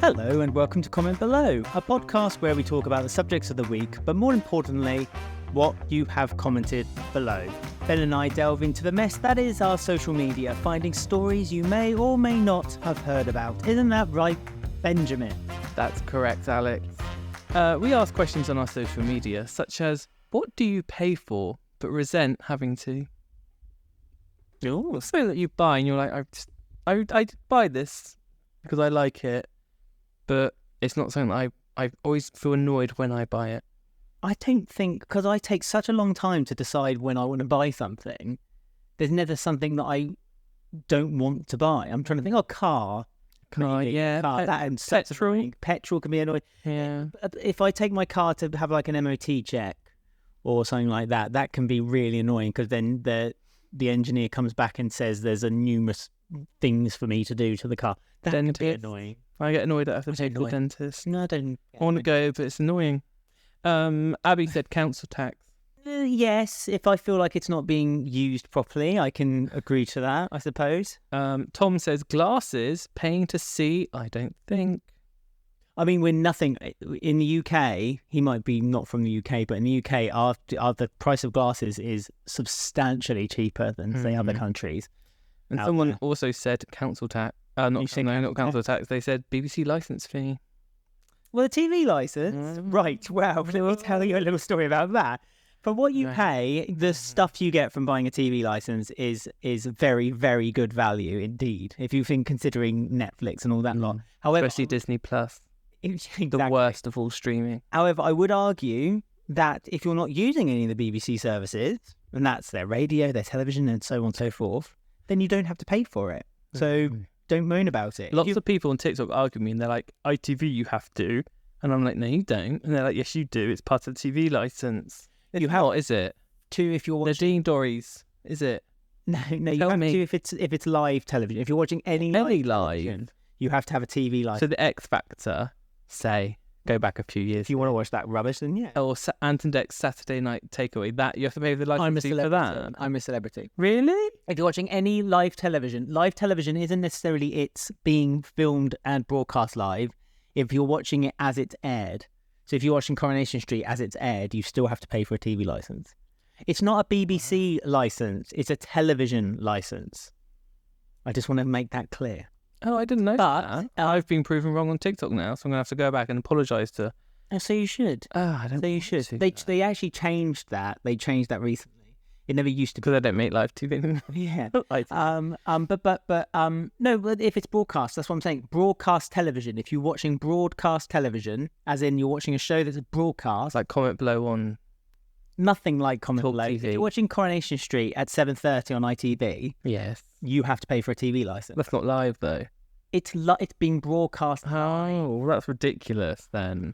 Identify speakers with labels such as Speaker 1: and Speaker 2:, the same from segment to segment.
Speaker 1: Hello and welcome to Comment Below, a podcast where we talk about the subjects of the week, but more importantly, what you have commented below. Ben and I delve into the mess that is our social media, finding stories you may or may not have heard about. Isn't that right, Benjamin?
Speaker 2: That's correct, Alex. We ask questions on our social media, such as, what do you pay for but resent having to?
Speaker 1: Ooh.
Speaker 2: Something that you buy and you're like, I buy this because I like it, but it's not something that I always feel annoyed when I buy it.
Speaker 1: I don't think, because I take such a long time to decide when I want to buy something, there's never something that I don't want to buy. I'm trying to think, car,
Speaker 2: Yeah.
Speaker 1: that and
Speaker 2: Petrol.
Speaker 1: Petrol can be annoying.
Speaker 2: Yeah.
Speaker 1: If I take my car to have like an MOT check or something like that, that can be really annoying because then the engineer comes back and says there's a numerous things for me to do to the car. That can be annoying.
Speaker 2: I get annoyed that I have to take the dentist.
Speaker 1: No, I don't.
Speaker 2: I want to go, but it's annoying. Abby said council tax.
Speaker 1: Yes, if I feel like it's not being used properly, I can agree to that, I suppose.
Speaker 2: Tom says glasses, paying to see. I don't think.
Speaker 1: I mean, we're nothing in the UK. He might be not from the UK, but in the UK, the price of glasses is substantially cheaper than say other countries.
Speaker 2: And someone also said council tax. Not council tax. They said BBC licence fee.
Speaker 1: Well, the TV licence, right? Well, let me tell you a little story about that. For what you pay, the stuff you get from buying a TV licence is very, very good value indeed. If you've been considering Netflix and all that lot, however,
Speaker 2: especially Disney Plus,
Speaker 1: exactly.
Speaker 2: The worst of all streaming.
Speaker 1: However, I would argue that if you're not using any of the BBC services, and that's their radio, their television, and so on and so forth, then you don't have to pay for it. So don't moan about it.
Speaker 2: Lots of people on TikTok argue me and they're like, ITV you have to. And I'm like, no, you don't. And they're like, yes, you do. It's part of the TV licence.
Speaker 1: You have
Speaker 2: what is it?
Speaker 1: To if you're watching
Speaker 2: the Dories, is it?
Speaker 1: No, you have to if it's live television. If you're watching any live, you have to have a TV licence.
Speaker 2: So the X Factor, say, go back a few years.
Speaker 1: If you want to watch that rubbish, then yeah.
Speaker 2: Or Ant and Dec's Saturday Night Takeaway, that you have to pay the licence fee for that.
Speaker 1: I'm a celebrity.
Speaker 2: Really?
Speaker 1: If you're watching any live television isn't necessarily it's being filmed and broadcast live. If you're watching it as it's aired. So if you're watching Coronation Street as it's aired, you still have to pay for a TV licence. It's not a BBC licence, it's a television licence. I just want to make that clear.
Speaker 2: Oh, I didn't know that. I've been proven wrong on TikTok now, so I'm going to have to go back and apologise to...
Speaker 1: So you should.
Speaker 2: I don't.
Speaker 1: So you should. They actually changed that. They changed that recently. It never used to be.
Speaker 2: Because I don't make live TV.
Speaker 1: Yeah. No, but if it's broadcast, that's what I'm saying. Broadcast television. If you're watching broadcast television, as in you're watching a show that's broadcast.
Speaker 2: Like Comment Below on...
Speaker 1: Nothing like Comment
Speaker 2: Talk
Speaker 1: Below.
Speaker 2: TV.
Speaker 1: If you're watching Coronation Street at 7:30 on ITV,
Speaker 2: yes,
Speaker 1: you have to pay for a TV licence.
Speaker 2: That's not live though.
Speaker 1: It's being broadcast.
Speaker 2: Oh, that's ridiculous then.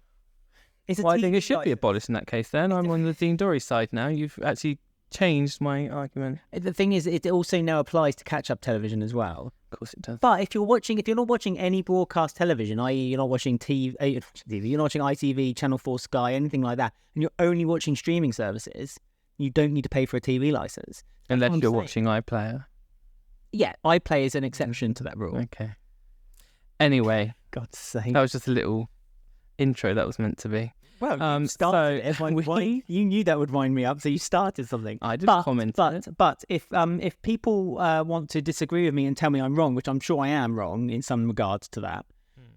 Speaker 1: It's
Speaker 2: I think it should be abolished in that case then. I'm on the Dean Dory side now. You've actually changed my argument.
Speaker 1: The thing is, it also now applies to catch-up television as well.
Speaker 2: Of course it does.
Speaker 1: But if you're not watching any broadcast television, i.e. you're not watching TV, you're not watching ITV, Channel 4, Sky, anything like that, and you're only watching streaming services, you don't need to pay for a TV licence.
Speaker 2: Unless you're watching iPlayer.
Speaker 1: Yeah, iPlayer is an exception to that rule.
Speaker 2: Okay. Anyway.
Speaker 1: God's sake.
Speaker 2: That was just a little intro that was meant to be.
Speaker 1: Well, you started it. You knew that would wind me up, so you started something.
Speaker 2: I did comment.
Speaker 1: But if people want to disagree with me and tell me I'm wrong, which I'm sure I am wrong in some regards to that,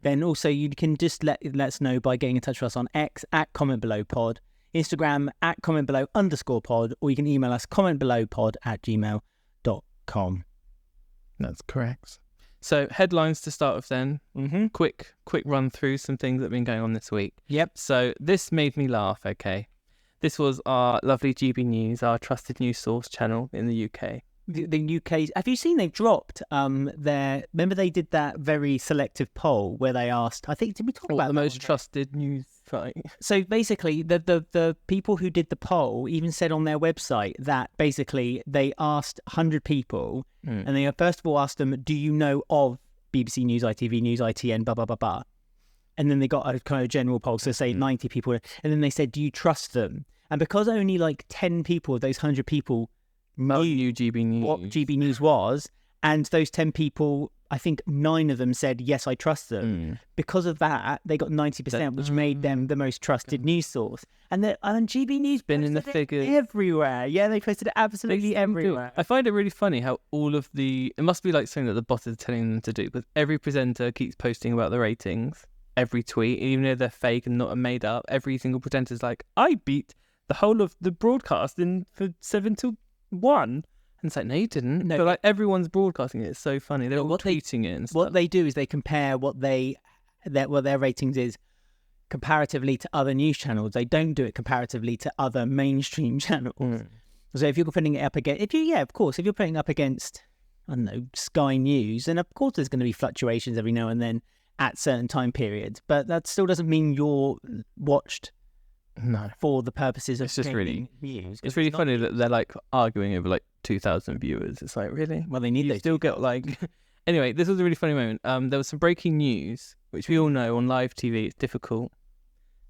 Speaker 1: then also you can just let us know by getting in touch with us on X at commentbelowpod, Instagram at commentbelow_pod, or you can email us commentbelowpod@gmail.com.
Speaker 2: That's correct. So headlines to start with then. Quick run through some things that have been going on this week.
Speaker 1: Yep.
Speaker 2: So this made me laugh, okay. This was our lovely GB News, our trusted news source channel in the UK.
Speaker 1: The UK, have you seen they've dropped remember they did that very selective poll where they asked, I think, did we talk about
Speaker 2: the most trusted news site?
Speaker 1: So basically the people who did the poll even said on their website that basically they asked 100 people and they first of all asked them, do you know of BBC News, ITV News, ITN, blah, blah, blah, blah. And then they got a kind of general poll, so say 90 people, and then they said, do you trust them? And because only like 10 people of those 100 people knew
Speaker 2: GB News.
Speaker 1: what GB News was, And those 10 people, I think 9 of them said, yes, I trust them. Because of that, they got 90%, which made them the most trusted news source. And GB News
Speaker 2: been in the figures
Speaker 1: everywhere. Yeah, they posted it absolutely everywhere.
Speaker 2: I find it really funny how all of it must be like something that the bot is telling them to do, but every presenter keeps posting about the ratings. Every tweet, even though they're fake and not made up, every single presenter's like, I beat the whole of the broadcast for 7 to 1. And it's like, no, you didn't.
Speaker 1: No,
Speaker 2: but like everyone's broadcasting it. It's so funny. They're all tweeting it and stuff.
Speaker 1: What they do is they compare what their ratings is comparatively to other news channels. They don't do it comparatively to other mainstream channels. So if you're putting it up against, if you're putting it up against, I don't know, Sky News, then of course there's going to be fluctuations every now and then at certain time periods. But that still doesn't mean you're watched.
Speaker 2: No,
Speaker 1: for the purposes of
Speaker 2: it's just really
Speaker 1: views.
Speaker 2: It's really funny that they're like arguing over like 2,000 viewers. It's like, really?
Speaker 1: Well, they need those.
Speaker 2: Still get like. Anyway, this was a really funny moment. There was some breaking news, which we all know on live TV it's difficult,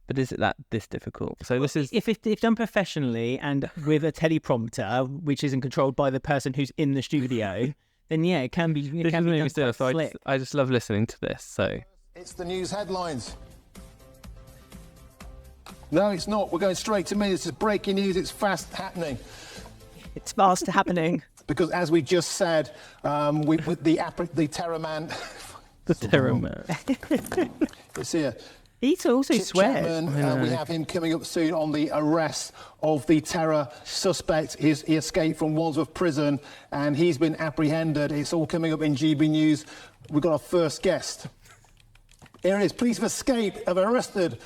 Speaker 2: but is it this difficult? So this is
Speaker 1: if done professionally and with a teleprompter, which isn't controlled by the person who's in the studio, then yeah, it can be. It can be done quite slick.
Speaker 2: I just love listening to this. So
Speaker 3: it's the news headlines. No, it's not. We're going straight to me. This is breaking news. It's fast happening.
Speaker 1: It's fast happening.
Speaker 3: Because as we just said, with the Terror Man...
Speaker 2: The Terror Man.
Speaker 3: It's here.
Speaker 1: He also swears.
Speaker 3: Chapman, we have him coming up soon on the arrest of the terror suspect. He escaped from Wandsworth Prison and he's been apprehended. It's all coming up in GB News. We've got our first guest. Here it is. Police have arrested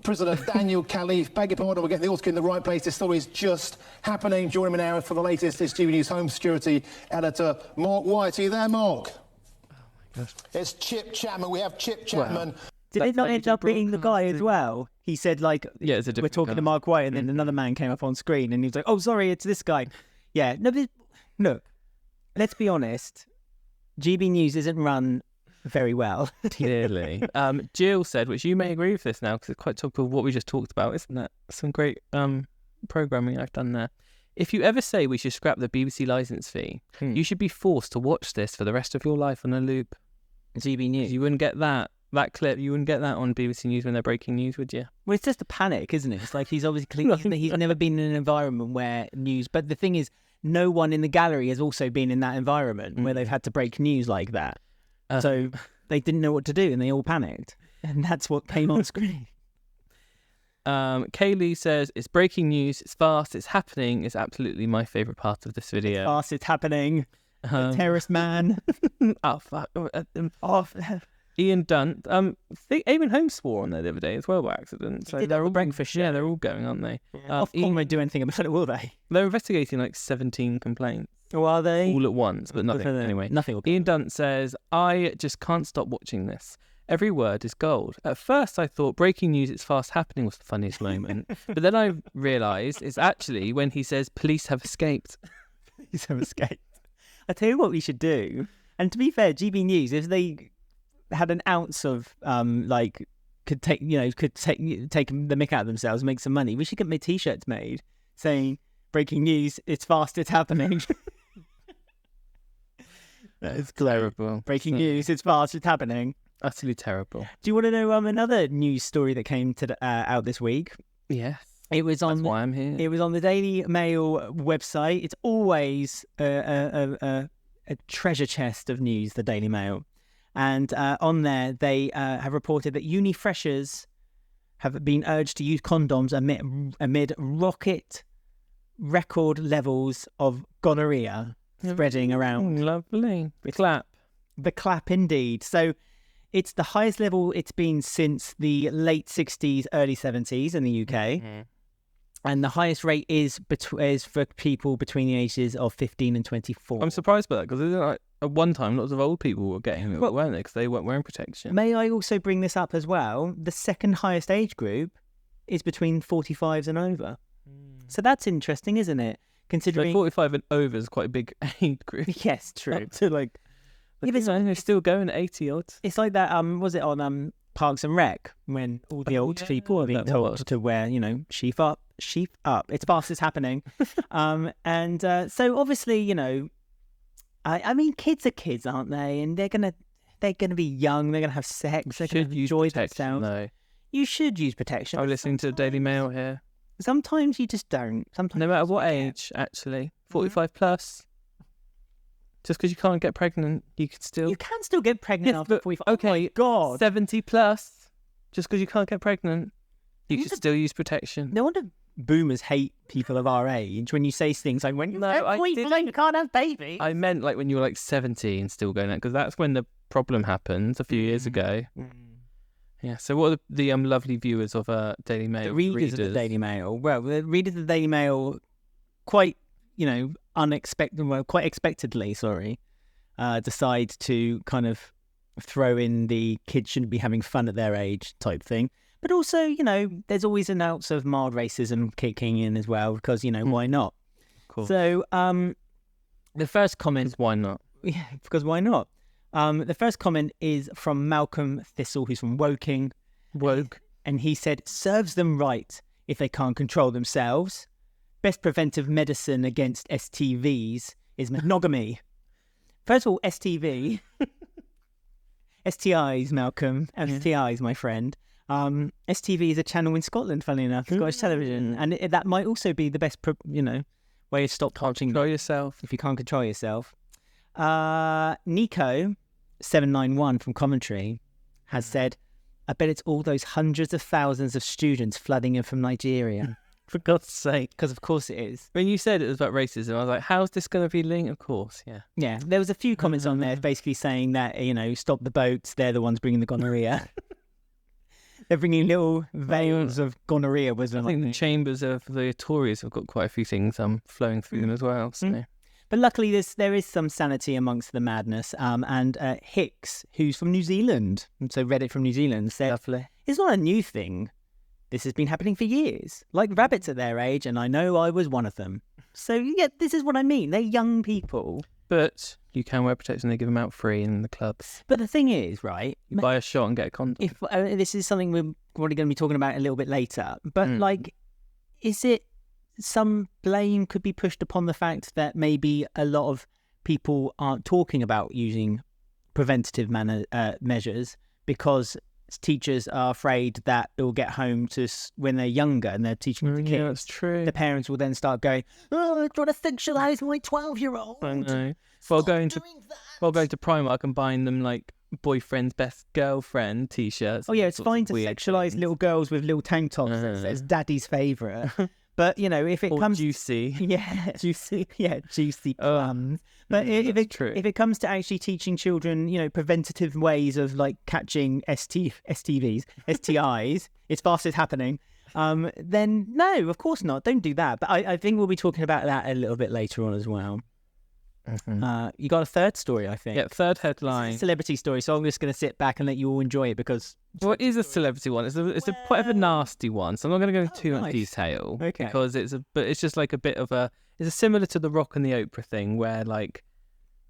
Speaker 3: prisoner Daniel Khalif. Beg your pardon, we're getting the audio in the right place. This story is just happening. Joining me now for the latest is GB News Home Security Editor Mark White. Are you there, Mark?
Speaker 2: Oh my gosh.
Speaker 3: It's Chip Chapman. We have Chip Chapman.
Speaker 1: Wow. Did it not end up being the guy as well? He said, like,
Speaker 2: yeah, it's a
Speaker 1: we're talking to Mark White, and then another man came up on screen, and he was like, oh, sorry, it's this guy. Yeah, no, but look, let's be honest. GB News isn't run very well.
Speaker 2: Clearly. Jill said, which you may agree with this now, because it's quite topical of what we just talked about, isn't that? Some great programming I've done there. If you ever say we should scrap the BBC licence fee, you should be forced to watch this for the rest of your life on a loop.
Speaker 1: GB News.
Speaker 2: You wouldn't get that clip, you wouldn't get that on BBC News when they're breaking news, would you?
Speaker 1: Well, it's just a panic, isn't it? It's like he's obviously he's never been in an environment where news. But the thing is, no one in the gallery has also been in that environment where they've had to break news like that. So they didn't know what to do, and they all panicked, and that's what came on screen.
Speaker 2: Kaylee says it's breaking news. It's fast. It's happening. It's absolutely my favourite part of this video.
Speaker 1: It's fast. It's happening. Terrorist man.
Speaker 2: Oh fuck. Ian Dunt. Eamon Holmes swore on there the other day as well by accident. So
Speaker 1: they're all breakfast.
Speaker 2: Yeah, they're all going, aren't they?
Speaker 1: Yeah. Ofcom won't do anything about it, will they?
Speaker 2: They're investigating like 17 complaints.
Speaker 1: Oh, are they?
Speaker 2: All at once, but nothing. Anyway,
Speaker 1: nothing.
Speaker 2: Ian Dunt says, I just can't stop watching this. Every word is gold. At first, I thought breaking news, it's fast happening was the funniest moment. But then I realised it's actually when he says, police have escaped.
Speaker 1: Police have escaped. I tell you what we should do. And to be fair, GB News, if they had an ounce of could take the mick out of themselves, make some money, we should get t-shirts made saying breaking news, it's fast, it's happening.
Speaker 2: That is terrible.
Speaker 1: Breaking news, it's fast, it's happening.
Speaker 2: Utterly terrible.
Speaker 1: Do you want to know another news story that came out this week?
Speaker 2: Yes.
Speaker 1: It was on.
Speaker 2: That's why I'm here.
Speaker 1: It was on the Daily Mail website. It's always a treasure chest of news, the Daily Mail. And on there, they have reported that uni freshers have been urged to use condoms amid record levels of gonorrhea spreading around.
Speaker 2: Lovely. The clap
Speaker 1: indeed. So it's the highest level it's been since the late 60s, early 70s in the UK. Mm-hmm. And the highest rate is for people between the ages of 15 and 24.
Speaker 2: I'm surprised by that, because like, at one time lots of old people were getting it, weren't they? Because they weren't wearing protection.
Speaker 1: May I also bring this up as well? The second highest age group is between 45s and over. So that's interesting, isn't it? Considering
Speaker 2: 45 and over is quite a big age group.
Speaker 1: Yes, true.
Speaker 2: So like, they're still going at 80 odds.
Speaker 1: It's like that. Was it on Parks and Rec when all the old people are being told to wear, sheep up. It's fast, it's happening. So obviously, I mean, kids are kids, aren't they? And they're gonna be young. They're gonna have sex. They're gonna enjoy themselves.
Speaker 2: No.
Speaker 1: You should use protection.
Speaker 2: I'm listening to the Daily Mail here.
Speaker 1: Sometimes you just don't. Sometimes
Speaker 2: No matter what age, actually. 45 plus. Just because you can't get pregnant, you can still...
Speaker 1: You can still get pregnant after 45.
Speaker 2: Okay,
Speaker 1: Oh my God.
Speaker 2: 70 plus. Just because you can't get pregnant, you can still use protection.
Speaker 1: No wonder boomers hate people of our age when you say things like, when you're you can't have babies.
Speaker 2: I meant like when you were like 70 and still going out, because that's when the problem happened a few years ago. Yeah, so what are the lovely viewers of Daily Mail?
Speaker 1: The readers of the Daily Mail. Well, the readers of the Daily Mail quite expectedly, decide to kind of throw in the kids shouldn't be having fun at their age type thing. But also, there's always an ounce of mild racism kicking in as well, because, why not?
Speaker 2: Cool.
Speaker 1: So, the first comment...
Speaker 2: Why not?
Speaker 1: Yeah, because why not? The first comment is from Malcolm Thistle, who's from Woking.
Speaker 2: Woke.
Speaker 1: And he said, serves them right if they can't control themselves. Best preventive medicine against STVs is monogamy. First of all, STV. STIs, Malcolm. STIs, my friend. STV is a channel in Scotland, funnily enough, Scottish television. And that might also be the best, way to stop watching.
Speaker 2: Control yourself.
Speaker 1: If you can't control yourself. Nico791 from Commentary has said, I bet it's all those hundreds of thousands of students flooding in from Nigeria.
Speaker 2: For God's sake.
Speaker 1: Because of course it is.
Speaker 2: When you said it was about racism, I was like, how's this going to be linked? Of course, yeah.
Speaker 1: Yeah, there was a few comments on there basically saying that, stop the boats, they're the ones bringing the gonorrhea. They're bringing little veils of gonorrhea. I
Speaker 2: think the chambers of the Tories have got quite a few things flowing through them as well. So.
Speaker 1: But luckily, there is some sanity amongst the madness. And Hicks, who's from New Zealand, and so Reddit from New Zealand, said,
Speaker 2: Lovely.
Speaker 1: It's not a new thing. This has been happening for years, like rabbits at their age, and I know I was one of them. So, yeah, this is what I mean. They're young people.
Speaker 2: But you can wear protection. They give them out free in the clubs.
Speaker 1: But the thing is, right?
Speaker 2: You buy a shot and get a condom.
Speaker 1: If this is something we're probably going to be talking about a little bit later. But, is it some blame could be pushed upon the fact that maybe a lot of people aren't talking about using preventative measures because teachers are afraid that it will get home to when they're younger and they're teaching the kids.
Speaker 2: Yeah, that's true.
Speaker 1: The parents will then start going, "Oh, I'm trying to sexualise my 12-year-old."
Speaker 2: I know. Well, going to Primark and buying them like boyfriend's best girlfriend t-shirts.
Speaker 1: Oh yeah, it's fine to sexualise little girls with little tank tops as daddy's favourite. But if it comes
Speaker 2: juicy,
Speaker 1: juicy plums. But if it comes to actually teaching children, preventative ways of like catching STIs, it's fast as happening. Then no, of course not. Don't do that. But I think we'll be talking about that a little bit later on as well. You got a third story, I think.
Speaker 2: Yeah, third headline.
Speaker 1: It's a celebrity story, so I'm just going to sit back and let you all enjoy it because...
Speaker 2: Well, it is a celebrity one. It's a quite of a nasty one, so I'm not going to go into too much detail.
Speaker 1: Okay.
Speaker 2: Because it's just like a bit of a... It's similar to the Rock and the Oprah thing where like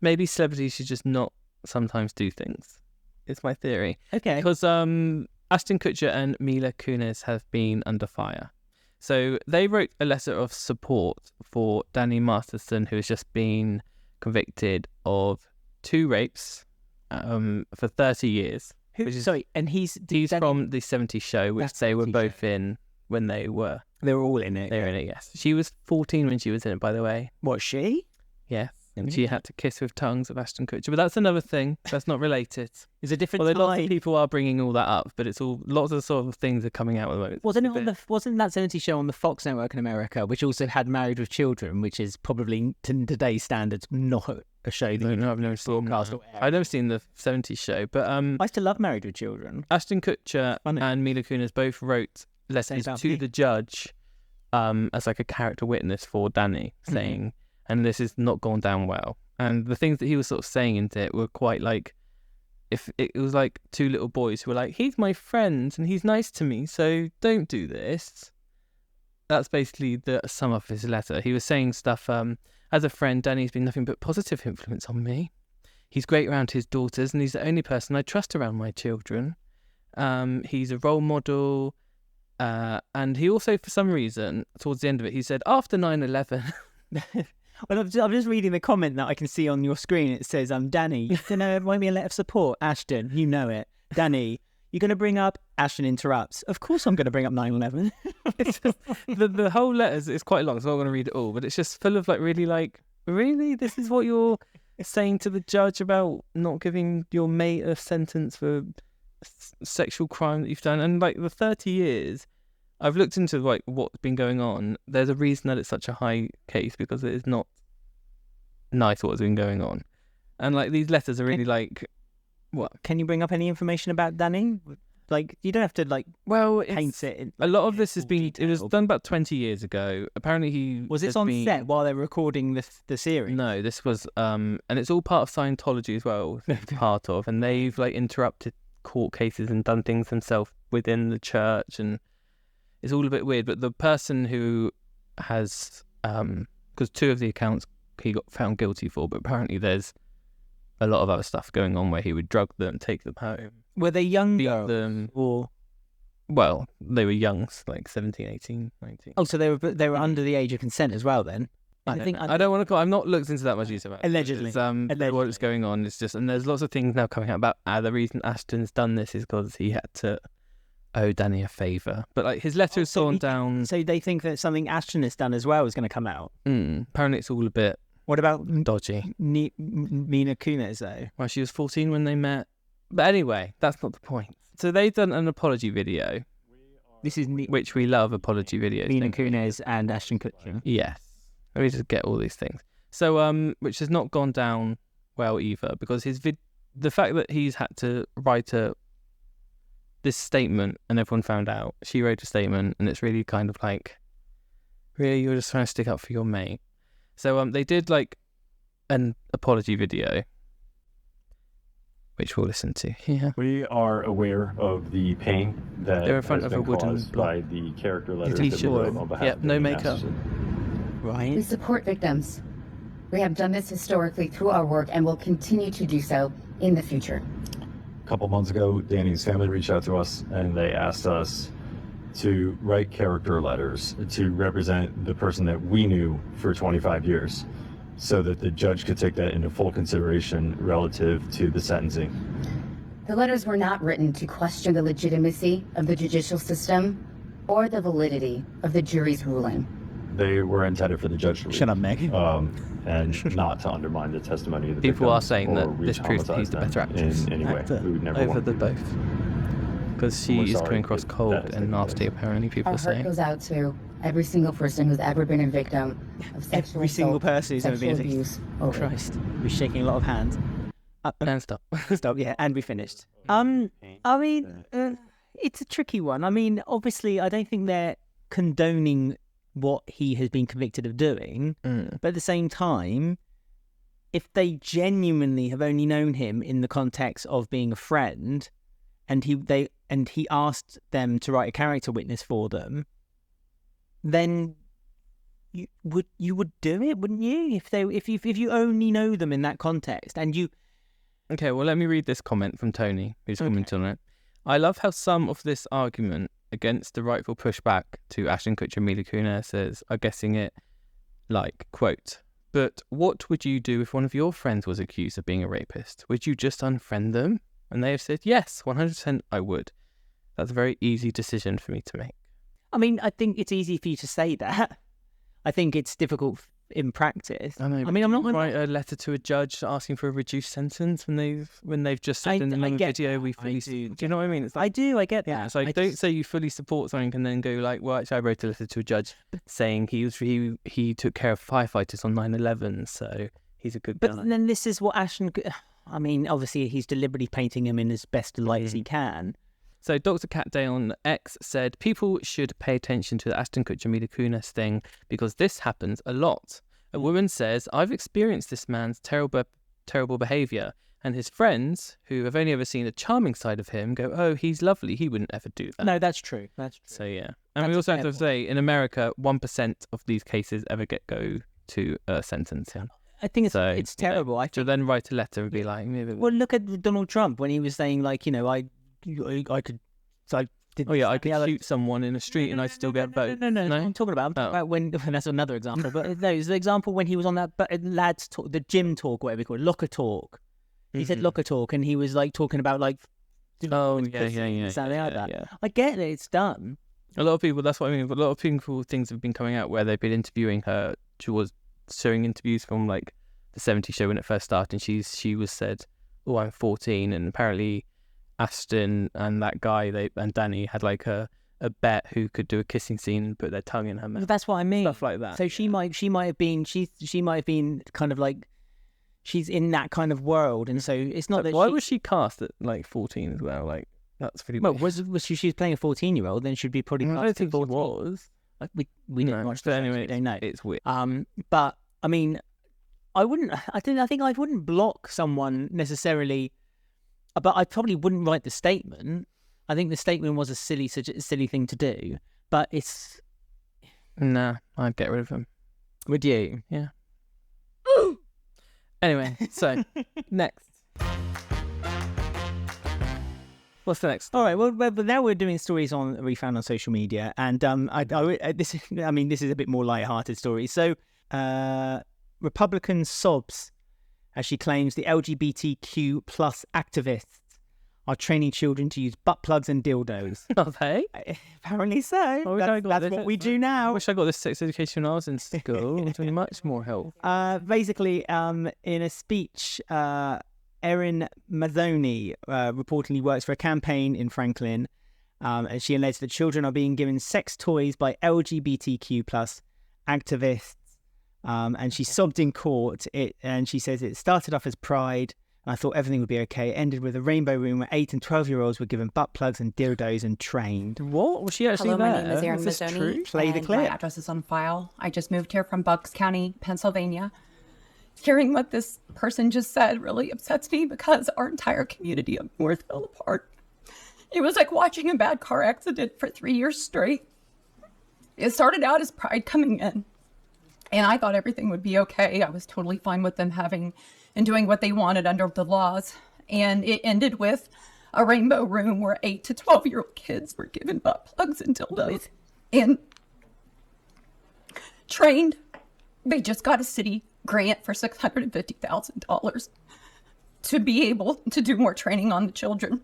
Speaker 2: maybe celebrities should just not sometimes do things. It's my theory.
Speaker 1: Okay.
Speaker 2: Because Ashton Kutcher and Mila Kunis have been under fire. So they wrote a letter of support for Danny Masterson, who has just been convicted of 2 rapes for 30 years.
Speaker 1: He's
Speaker 2: from the 70s show, which they were both in when they were.
Speaker 1: They were all in it.
Speaker 2: They were in it, yes. She was 14 when she was in it, by the way.
Speaker 1: What, she?
Speaker 2: Yes. And she had to kiss with tongues of Ashton Kutcher. But that's another thing. That's not related.
Speaker 1: It's a different
Speaker 2: time. Lots of people are bringing all that up, but it's all lots of sort of things are coming out at the moment.
Speaker 1: Wasn't that 70s show on the Fox network in America, which also had Married with Children, which is probably to today's standards not a show that
Speaker 2: I've never seen that. I've never seen the 70s show, but
Speaker 1: I used to love Married with Children.
Speaker 2: Ashton Kutcher and Mila Kunis both wrote letters to the judge as like a character witness for Danny, saying, and this has not gone down well. And the things that he was sort of saying into it were quite like, if it was like 2 little boys who were like, he's my friend and he's nice to me, so don't do this. That's basically the sum of his letter. He was saying stuff, as a friend, Danny's been nothing but positive influence on me. He's great around his daughters and he's the only person I trust around my children. He's a role model. And he also, for some reason, towards the end of it, he said, after 9/11...
Speaker 1: Well, I'm just reading the comment that I can see on your screen. It says, Danny, you know, write me a letter of support. Ashton, you know it. Danny, you're going to bring up... Ashton interrupts. Of course I'm going to bring up 9/11.
Speaker 2: It's just, the whole letter is quite long, so I'm not going to read it all, but it's just full of really? This is what you're saying to the judge about not giving your mate a sentence for sexual crime that you've done? And like the 30 years, I've looked into like what's been going on. There's a reason that it's such a high case, because it is not nice what's been going on. And like these letters are really what?
Speaker 1: Can you bring up any information about Danny? Like, you don't have to paint it in...
Speaker 2: A lot of this has been... Detail. It was done about 20 years ago. Apparently
Speaker 1: Was this on set while they were recording the series?
Speaker 2: No, this was... and it's all part of Scientology as well, part of. And they've interrupted court cases and done things themselves within the church, and it's all a bit weird. But the person who has... because 2 of the accounts he got found guilty for, but apparently there's a lot of other stuff going on where he would drug them, take them home.
Speaker 1: Were they young girls?
Speaker 2: Or... Well, they were young, like 17, 18, 19.
Speaker 1: Oh, so they were under the age of consent as well then?
Speaker 2: I don't want to call... I've not looked into that much detail about it.
Speaker 1: Allegedly.
Speaker 2: What's going on is just... And there's lots of things now coming out about the reason Ashton's done this is because he had to owe Danny a favour. But his letter has gone down...
Speaker 1: So they think that something Ashton has done as well is going to come out?
Speaker 2: Apparently it's all a bit...
Speaker 1: What about
Speaker 2: dodgy?
Speaker 1: Mina Kunis, though?
Speaker 2: Well, she was 14 when they met. But anyway, that's not the point. So they've done an apology video.
Speaker 1: This is
Speaker 2: which we love apology videos.
Speaker 1: Mina Kunis and Ashton Kutcher.
Speaker 2: Yes. Let me just get all these things. So, which has not gone down well either, because the fact that he's had to write this statement and everyone found out. She wrote a statement, and it's really kind of like, really, you're just trying to stick up for your mate. So they did an apology video, which we'll listen to here.
Speaker 4: We are aware of the pain that
Speaker 2: They're in front
Speaker 4: has
Speaker 2: of
Speaker 4: been
Speaker 2: a wooden
Speaker 4: caused by the character letters
Speaker 2: T-shirt.
Speaker 4: that we wrote on behalf
Speaker 2: Yep,
Speaker 4: of
Speaker 2: no
Speaker 4: Danny
Speaker 2: makeup.
Speaker 4: Masterson.
Speaker 1: Right.
Speaker 5: We support victims. We have done this historically through our work and will continue to do so in the future.
Speaker 4: A couple months ago, Danny's family reached out to us and they asked us to write character letters to represent the person that we knew for 25 years, so that the judge could take that into full consideration relative to the sentencing.
Speaker 5: The letters were not written to question the legitimacy of the judicial system or the validity of the jury's ruling.
Speaker 4: They were intended for the judge to read.
Speaker 1: Shut up, Meg.
Speaker 4: And not to undermine the testimony of the
Speaker 2: People are
Speaker 4: victims
Speaker 2: saying
Speaker 4: or
Speaker 2: that this proves that he's the better actress.
Speaker 4: in any way. We would never
Speaker 2: Over
Speaker 4: want
Speaker 2: the
Speaker 4: to do that.
Speaker 2: both. Because she
Speaker 4: We're
Speaker 2: is
Speaker 4: sorry
Speaker 2: coming across
Speaker 4: that
Speaker 2: cold
Speaker 4: that is
Speaker 2: and
Speaker 4: the
Speaker 2: nasty,
Speaker 4: case.
Speaker 2: apparently, people
Speaker 5: Our
Speaker 2: are
Speaker 5: heart
Speaker 2: saying.
Speaker 5: goes out to every single person who's ever been a victim of sexual
Speaker 1: Every single
Speaker 5: assault,
Speaker 1: person who's ever been a
Speaker 5: sexual
Speaker 1: victim.
Speaker 5: abuse. over.
Speaker 1: Christ. We're shaking a lot of hands.
Speaker 2: And stop.
Speaker 1: Stop, yeah, and we finished. I mean, it's a tricky one. I mean, obviously, I don't think they're condoning what he has been convicted of doing, but at the same time, if they genuinely have only known him in the context of being a friend, and he asked them to write a character witness for them, then you would do it, wouldn't you? If you only know them in that context, and you.
Speaker 2: Okay, well, let me read this comment from Tony, who's commented on it. I love how some of this argument against the rightful pushback to Ashton Kutcher and Mila Kunis are guessing it like, quote, but what would you do if one of your friends was accused of being a rapist? Would you just unfriend them? And they have said, yes, 100% I would. That's a very easy decision for me to make.
Speaker 1: I mean, I think it's easy for you to say that. I think it's difficult in practice.
Speaker 2: I know.
Speaker 1: I mean, I'm not
Speaker 2: write a letter to a judge asking for a reduced sentence when they've just said in the video we fully. Do you know what I mean? It's like,
Speaker 1: I do. I get that.
Speaker 2: yeah. It's like don't say you fully support something and then go like, well, actually, I wrote a letter to a judge saying he took care of firefighters on 9/11, so he's a good guy.
Speaker 1: But then this is what Ashton. I mean, obviously, he's deliberately painting him in as best light as he can.
Speaker 2: So Dr. Cat Day on X said, people should pay attention to the Ashton Kutcher Mila Kunis thing because this happens a lot. A woman says, I've experienced this man's terrible behaviour, and his friends, who have only ever seen a charming side of him, go, oh, he's lovely, he wouldn't ever do that.
Speaker 1: No, that's true. That's true.
Speaker 2: So yeah. And we also have to say, in America, 1% of these cases ever go to a sentence. Yeah.
Speaker 1: I think it's terrible.
Speaker 2: Yeah.
Speaker 1: I think,
Speaker 2: to then write a letter and be like,
Speaker 1: well, look at Donald Trump when he was saying, like, you know, I
Speaker 2: Oh yeah, I could shoot someone in the street and I'd still get votes.
Speaker 1: No. I'm talking about when that's another example. But no, it's the example when he was on that lads talk, the gym talk, whatever you call it, locker talk. He said locker talk, and he was like talking about like.
Speaker 2: Oh
Speaker 1: something like that.
Speaker 2: Yeah.
Speaker 1: I get that it's done.
Speaker 2: A lot of people. That's what I mean. A lot of people things have been coming out where they've been interviewing her. She was showing interviews from like the '70s show when it first started. And she was said, "Oh, I'm 14," and apparently Ashton and that guy and Danny had like a bet who could do a kissing scene and put their tongue in her mouth.
Speaker 1: That's what I mean.
Speaker 2: Stuff like that.
Speaker 1: So she might have been kind of like she's in that kind of world, and so it's not that.
Speaker 2: Why was she cast at like 14 as well? Like that's pretty.
Speaker 1: Well, was she was playing a 14-year-old? Then she'd be probably.
Speaker 2: I don't think she was.
Speaker 1: Like, we didn't watch the
Speaker 2: anyway.
Speaker 1: We don't know.
Speaker 2: It's weird.
Speaker 1: But I mean, I think I wouldn't block someone necessarily. But I probably wouldn't write the statement. I think the statement was a silly thing to do. But it's...
Speaker 2: Nah, I'd get rid of him.
Speaker 1: Would you?
Speaker 2: Yeah. Anyway, so, next. What's the next?
Speaker 1: All right. Well, now we're doing stories we found on social media, and this is a bit more light-hearted story. So, Republican sobs as she claims the LGBTQ plus activists are training children to use butt plugs and dildos.
Speaker 2: Are they?
Speaker 1: Apparently so. That's what we do now.
Speaker 2: I wish I got this sex education when I was in school. It would be much more helpful.
Speaker 1: Basically, in a speech, Erin Mazzoni reportedly works for a campaign in Franklin, and she alleged that children are being given sex toys by LGBTQ plus activists. And she sobbed in court. And she says it started off as pride, and I thought everything would be okay. It ended with a rainbow room where 8 and 12-year-olds were given butt plugs and dildos and trained.
Speaker 2: What? Was she actually
Speaker 6: Hello,
Speaker 2: there?
Speaker 6: my name is Erin
Speaker 2: Is this
Speaker 6: Mazzoni,
Speaker 2: true?
Speaker 1: Play the
Speaker 6: and
Speaker 1: clip.
Speaker 6: my address is on file. I just moved here from Bucks County, Pennsylvania. Hearing what this person just said really upsets me because our entire community up north fell apart. It was like watching a bad car accident for 3 years straight. It started out as pride coming in, and I thought everything would be okay. I was totally fine with them having and doing what they wanted under the laws. And it ended with a rainbow room where 8 to 12-year-old kids were given butt plugs and dildos and trained. They just got a city grant for $650,000 to be able to do more training on the children.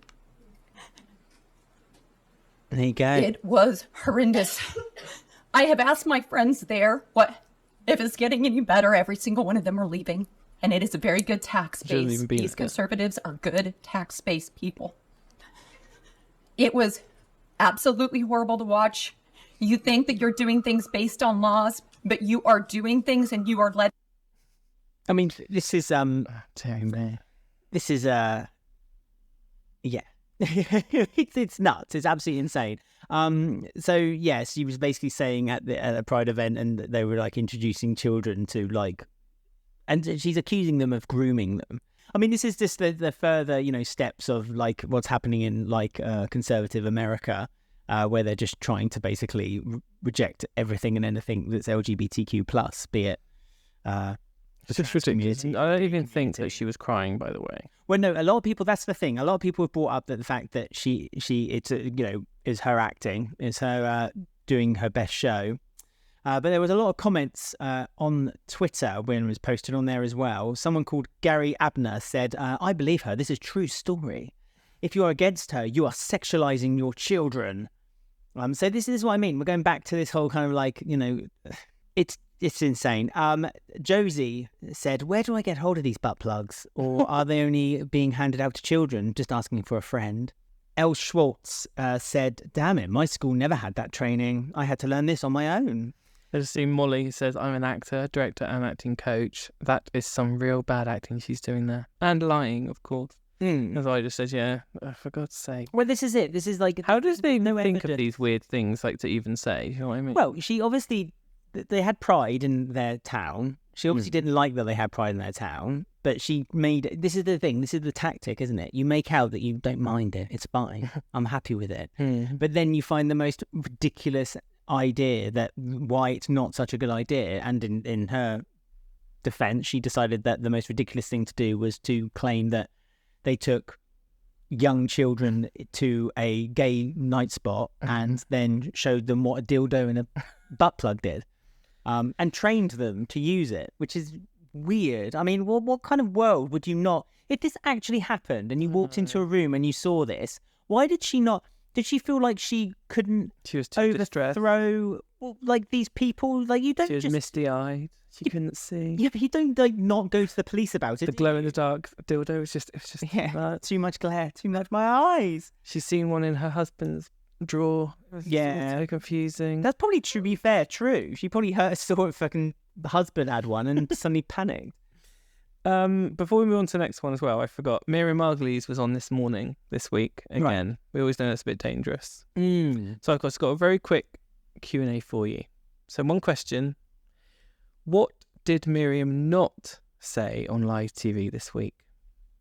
Speaker 1: There you go.
Speaker 6: It was horrendous. I have asked my friends there if it's getting any better. Every single one of them are leaving. And it is a very good tax base. These conservatives are good tax base people. It was absolutely horrible to watch. You think that you're doing things based on laws, but you are doing things and you are led.
Speaker 1: I mean, this is this is yeah. it's nuts. It's absolutely insane. So yes, she was basically saying at a Pride event, and they were like introducing children to like, and she's accusing them of grooming them. I mean, this is just the further steps of like what's happening in like conservative America, where they're just trying to basically reject everything and anything that's LGBTQ plus, be it.
Speaker 2: It's ridiculous. I don't even think that she was crying, by the way.
Speaker 1: Well, no, a lot of people, that's the thing. A lot of people have brought up that the fact that it's is her acting, is her doing her best show. But there was a lot of comments on Twitter when it was posted on there as well. Someone called Gary Abner said, I believe her. This is true story. If you are against her, you are sexualizing your children. So this is what I mean. We're going back to this whole kind of like, it's insane. Josie said, where do I get hold of these butt plugs? Or are they only being handed out to children? Just asking for a friend. Elle Schwartz said, damn it, my school never had that training. I had to learn this on my own.
Speaker 2: I just see Molly says, I'm an actor, director and acting coach. That is some real bad acting she's doing there. And lying, of course. As I just said, yeah, for God's sake.
Speaker 1: Well, this is it. This is like...
Speaker 2: How does they think of these weird things like to even say? You know what I mean?
Speaker 1: Well, she obviously... They had pride in their town. She obviously didn't like that they had pride in their town, but she made... This is the thing. This is the tactic, isn't it? You make out that you don't mind it. It's fine. I'm happy with it. But then you find the most ridiculous idea that why it's not such a good idea. And in her defense, she decided that the most ridiculous thing to do was to claim that they took, young children to a gay night spot and then showed them what a dildo and a butt plug did, and trained them to use it, which is weird. I mean, what kind of world would you not... If this actually happened and you walked into a room and you saw this, why did she not... Did she feel like she couldn't
Speaker 2: She was too distressed.
Speaker 1: overthrow like these people? Like, you don't
Speaker 2: She was
Speaker 1: just...
Speaker 2: misty-eyed. She couldn't see.
Speaker 1: Yeah, but you don't like not go to the police about it.
Speaker 2: The glow-in-the-dark dildo was just...
Speaker 1: Yeah, too much glare, too much my eyes.
Speaker 2: She's seen one in her husband's drawer. It was
Speaker 1: Yeah.
Speaker 2: so confusing.
Speaker 1: That's probably, to be fair, true. She probably saw it fucking the husband had one and suddenly panicked.
Speaker 2: Before we move on to the next one as well, I forgot. Miriam Margolyes was on this week again. Right. We always know that's a bit dangerous. So I've got a very quick Q&A for you. So one question. What did Miriam not say on live TV this week?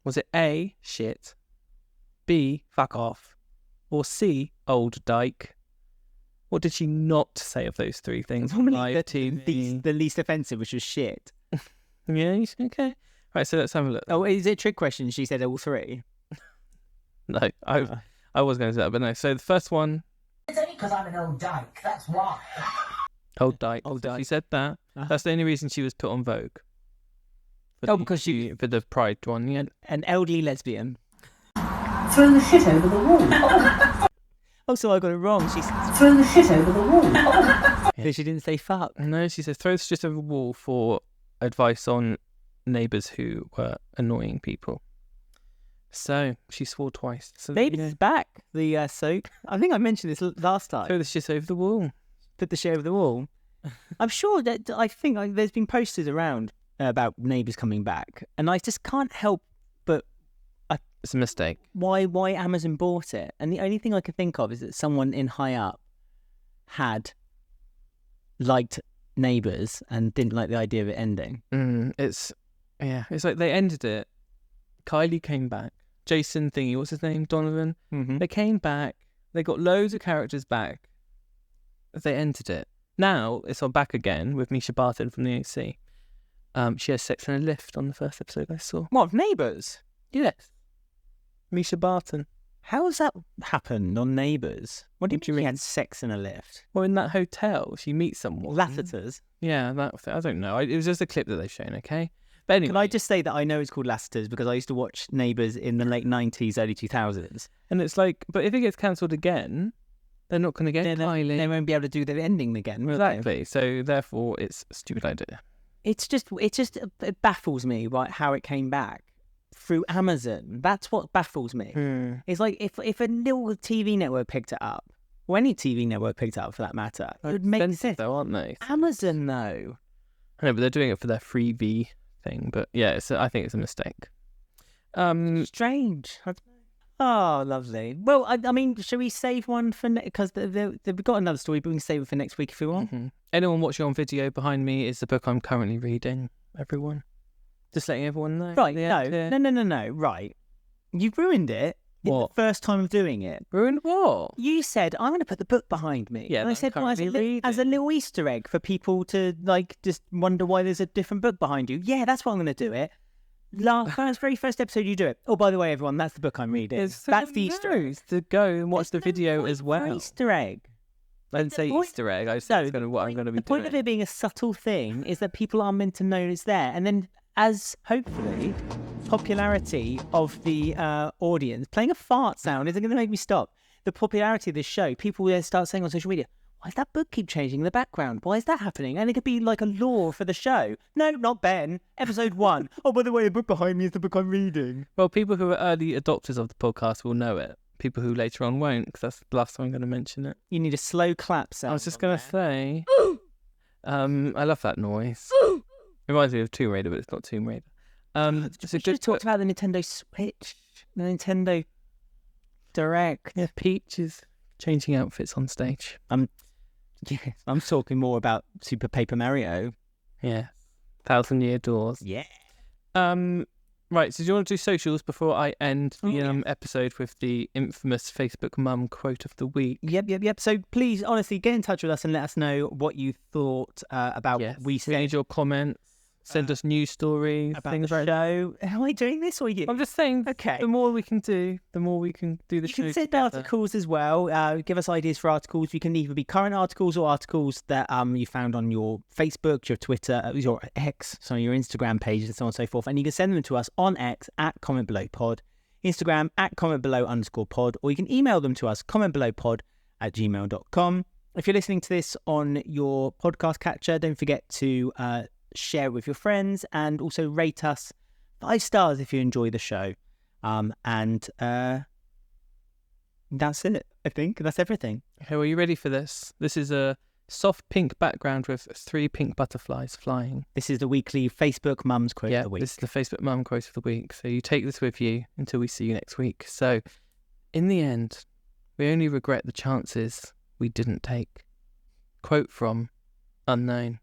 Speaker 2: Was it A, shit, B, fuck off, or C, old dyke? What did she not say of those three things on live TV?
Speaker 1: The least offensive, which was shit.
Speaker 2: Yeah, okay. Right, so let's have a look.
Speaker 1: Oh, is it a trick question? She said all three.
Speaker 2: No, I was going to say that, but no. So the first one...
Speaker 7: It's only because I'm an old dyke, that's why.
Speaker 2: Old dyke. She said that. That's the only reason she was put on Vogue.
Speaker 1: Because
Speaker 2: for the Pride one, yeah.
Speaker 1: An elderly lesbian.
Speaker 7: Throw the shit over the wall.
Speaker 1: Oh, so I got it wrong. She
Speaker 7: throw the shit over the wall.
Speaker 1: Yeah. She didn't say fuck.
Speaker 2: No, she said throw the shit over the wall for advice on neighbours who were annoying people. So she swore twice. So,
Speaker 1: Neighbours back. The soap. I think I mentioned this last time.
Speaker 2: Throw the shit over the wall.
Speaker 1: Put the shit over the wall. I'm sure that there's been posters around about neighbours coming back, and I just can't help but
Speaker 2: it's a mistake.
Speaker 1: Why Amazon bought it? And the only thing I can think of is that someone in high up had liked Neighbours and didn't like the idea of it ending.
Speaker 2: It's like they ended it. Kylie came back. Jason thingy, what's his name? Donovan.
Speaker 1: Mm-hmm.
Speaker 2: They came back. They got loads of characters back. They ended it. Now it's on back again with Misha Barton from the AC. She has sex in a lift on the first episode I saw.
Speaker 1: What, Neighbours?
Speaker 2: Yes. Misha Barton.
Speaker 1: How has that happened on Neighbours? What do you mean had sex in a lift?
Speaker 2: Well, in that hotel, she meets someone.
Speaker 1: Lassiter's?
Speaker 2: Yeah, I don't know. It was just a clip that they've shown, okay? But anyway.
Speaker 1: Can I just say that I know it's called Lassiter's because I used to watch Neighbours in the late 90s, early 2000s.
Speaker 2: And it's like, but if it gets cancelled again, they're not going to get Kylie.
Speaker 1: They won't be able to do the ending again, will
Speaker 2: exactly.
Speaker 1: they?
Speaker 2: So therefore, it's a stupid idea.
Speaker 1: It baffles me, right, how it came back through Amazon. That's what baffles me. It's like if a little TV network picked it up, or any TV network picked it up for that matter, it would make sense.
Speaker 2: Though, aren't they?
Speaker 1: Amazon, though.
Speaker 2: I know, but they're doing it for their freebie thing. But yeah, I think it's a mistake.
Speaker 1: Strange. Oh, lovely. Well, I mean, shall we save one for because they've got another story, but we can save it for next week if we want.
Speaker 2: Mm-hmm. Anyone watching on video behind me is the book I'm currently reading. Everyone, just letting everyone know.
Speaker 1: Right? No. Right, you've ruined it.
Speaker 2: What?
Speaker 1: The first time of doing it.
Speaker 2: Ruined what?
Speaker 1: You said I'm going to put the book behind me.
Speaker 2: Yeah,
Speaker 1: and I said, well, as a little Easter egg for people to like just wonder why there's a different book behind you. Yeah, that's what I'm going to do it. Very first episode you do it. Oh, by the way, everyone, that's the book I'm reading. That's the Easter egg.
Speaker 2: To go and watch the video as well.
Speaker 1: Easter egg.
Speaker 2: I didn't say Easter egg. I said it's what I'm going to be doing.
Speaker 1: The point of it being a subtle thing is that people are meant to know it's there, and then as hopefully popularity of the audience, playing a fart sound isn't going to make me stop. The popularity of this show, people will start saying on social media, why does that book keep changing in the background? Why is that happening? And it could be like a lore for the show. No, not Ben. Episode 1. Oh, by the way, the book behind me is the book I'm reading.
Speaker 2: Well, people who are early adopters of the podcast will know it. People who later on won't, because that's the last time I'm going to mention it.
Speaker 1: You need a slow clap sound.
Speaker 2: I was just going to say, I love that noise. Reminds me of Tomb Raider, but it's not Tomb Raider.
Speaker 1: We should have talked about the Nintendo Switch, the Nintendo Direct.
Speaker 2: Yeah, Peach is changing outfits on stage.
Speaker 1: I'm talking more about Super Paper Mario.
Speaker 2: Yeah, 1,000-year doors.
Speaker 1: Yeah.
Speaker 2: Right, so do you want to do socials before I end the episode with the infamous Facebook mum quote of the week?
Speaker 1: Yep. So please, honestly, get in touch with us and let us know what you thought about We Say.
Speaker 2: Need your comments. Send us news stories,
Speaker 1: about
Speaker 2: things
Speaker 1: the
Speaker 2: like
Speaker 1: show. Am I doing this or you?
Speaker 2: I'm just saying,
Speaker 1: Okay.
Speaker 2: the more we can do, the more we can do the
Speaker 1: You
Speaker 2: show
Speaker 1: can send
Speaker 2: together.
Speaker 1: articles as well. Give us ideas for articles. You can either be current articles or articles that you found on your Facebook, your Twitter, your X, your Instagram pages, and so on and so forth. And you can send them to us on X at Comment Below Pod, Instagram at CommentBelow_pod, or you can email them to us, commentbelowpod@gmail.com. If you're listening to this on your podcast catcher, don't forget to share it with your friends and also rate us 5 stars if you enjoy the show. And that's it, I think. That's everything.
Speaker 2: Okay, well, are you ready for this? This is a soft pink background with 3 pink butterflies flying.
Speaker 1: This is the weekly Facebook Mums Quote of the Week.
Speaker 2: This is the Facebook Mum Quote of the Week. So you take this with you until we see you next week. So, in the end, we only regret the chances we didn't take. Quote from Unknown.